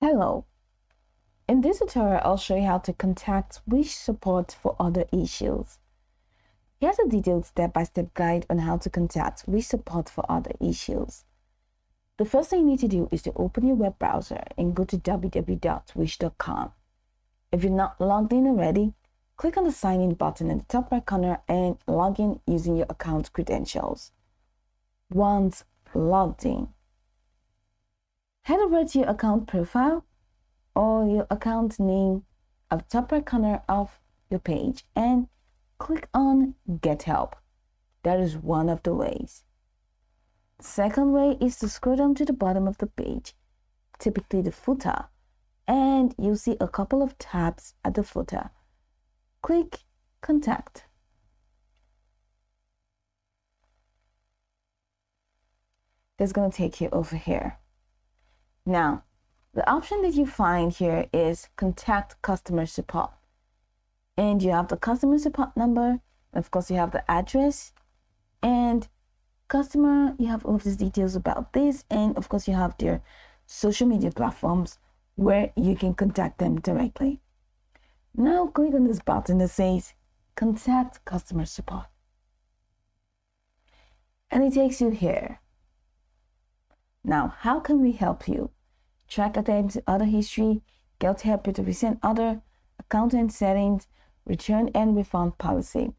Hello. In this tutorial, I'll show you how to contact Wish support for other issues. Here's a detailed step-by-step guide on how to contact Wish support for other issues. The first thing you need to do is to open your web browser and go to www.wish.com. If you're not logged in already, click on the sign in button in the top right corner and log in using your account credentials. Once logged in, head over to your account profile or your account name at the top right corner of your page and click on Get Help. That is one of the ways. The second way is to scroll down to the bottom of the page, typically the footer, and you'll see a couple of tabs at the footer. Click Contact. That's going to take you over here. Now, the option that you find here is Contact Customer Support. And you have the customer support number, and of course you have the address, and customer, you have all of these details about this, and of course you have their social media platforms where you can contact them directly. Now click on this button that says Contact Customer Support. And it takes you here. Now, how can we help you? Track attempts, other history, get help with the recent other, account and settings, return and refund policy.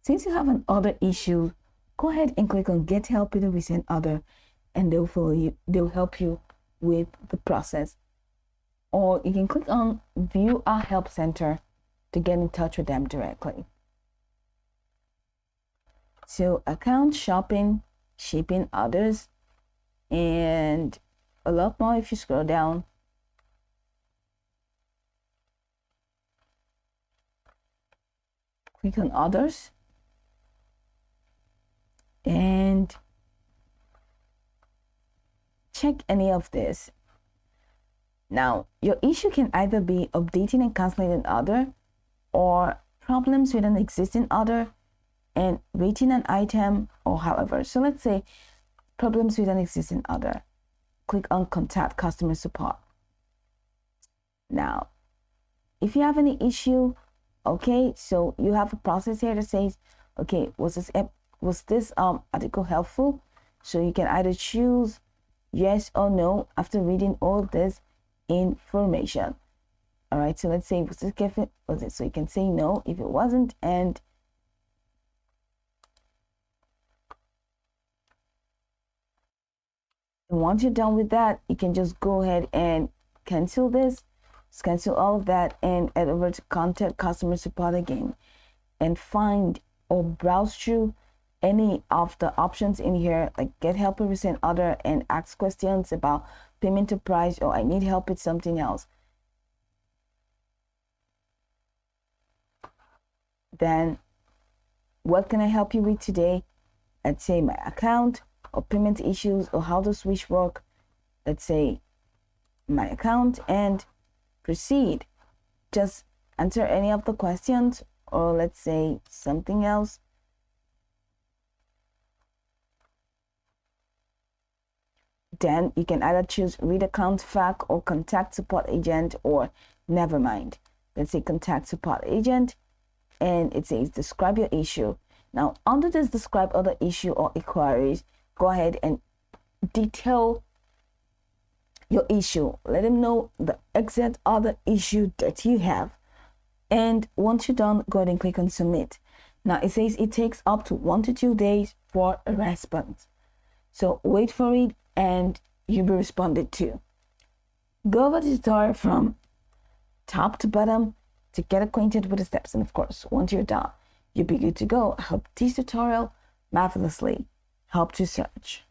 Since you have an other issue, go ahead and click on Get Help with the recent other, and they'll help you with the process. Or you can click on View Our Help Center to get in touch with them directly. So account, shopping, shipping, others, and a lot more if you scroll down. Click on others and check any of this. Now, your issue can either be updating and canceling an order, or problems with an existing order and rating an item, or however. So let's say problems with an existing order. Click on Contact Customer Support. Now, if you have any issue, okay, so you have a process here that says, okay, was this article helpful? So you can either choose yes or no after reading all this information. All right, so let's say was it? So you can say no if it wasn't, and once you're done with that, you can just go ahead and cancel this. Just cancel all of that and head over to Contact Customer Support again and find or browse through any of the options in here, like Get Help with Recent Order, and ask questions about payment to price, or I need help with something else. Then, what can I help you with today? Let's say my account, or payment issues, or how does Wish work. Let's say my account, and proceed. Just answer any of the questions, or let's say something else. Then you can either choose Read Account Fact or Contact Support Agent, or never mind. Let's say Contact Support Agent, and it says describe your issue. Now, under this describe other issue or inquiries, go ahead and detail your issue. Let them know the exact other issue that you have. And once you're done, go ahead and click on Submit. Now, it says it takes up to 1 to 2 days for a response. So wait for it and you'll be responded to. Go over the tutorial from top to bottom to get acquainted with the steps. And of course, once you're done, you'll be good to go. I hope this tutorial marvelously helped you search.